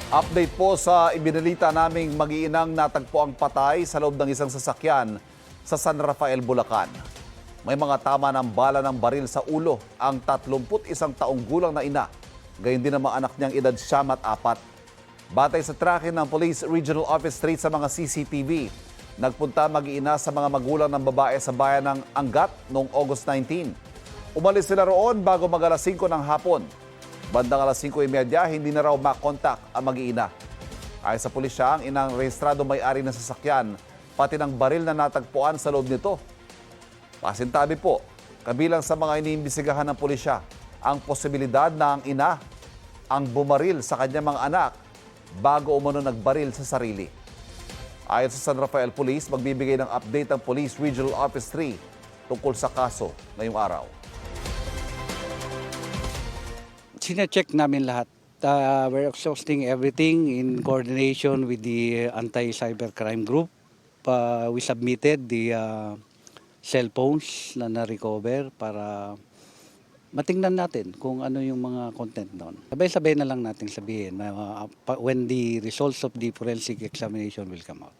Update po sa ibinalita naming mag-iinang natagpo ang patay sa loob ng isang sasakyan sa San Rafael, Bulacan. May mga tama ng bala ng baril sa ulo ang 31 taong gulang na ina. Gayon din ang mga anak niyang edad 4. Batay sa tracking ng Police Regional Office 3 sa mga CCTV, nagpunta mag-iina sa mga magulang ng babae sa bayan ng Angat noong August 19. Umalis sila roon bago mag-alas 5 ng hapon. Bandang alas 5:30, hindi na raw makontak ang mag-iina. Ayon sa pulisya, ang inang rehistrado may-ari ng sasakyan, pati ng baril na natagpuan sa loob nito. Pasintabi po, kabilang sa mga iniimbisigahan ng pulisya, ang posibilidad na ang ina ang bumaril sa kanyang mga anak bago umano nagbaril sa sarili. Ayon sa San Rafael Police, magbibigay ng update ang Police Regional Office 3 tungkol sa kaso ngayong araw. Sine-check namin lahat. We're exhausting everything in coordination with the anti-cybercrime group. We submitted the cell phones na na-recover para matingnan natin kung ano yung mga content doon. Sabay-sabay na lang natin sabihin when the results of the forensic examination will come out.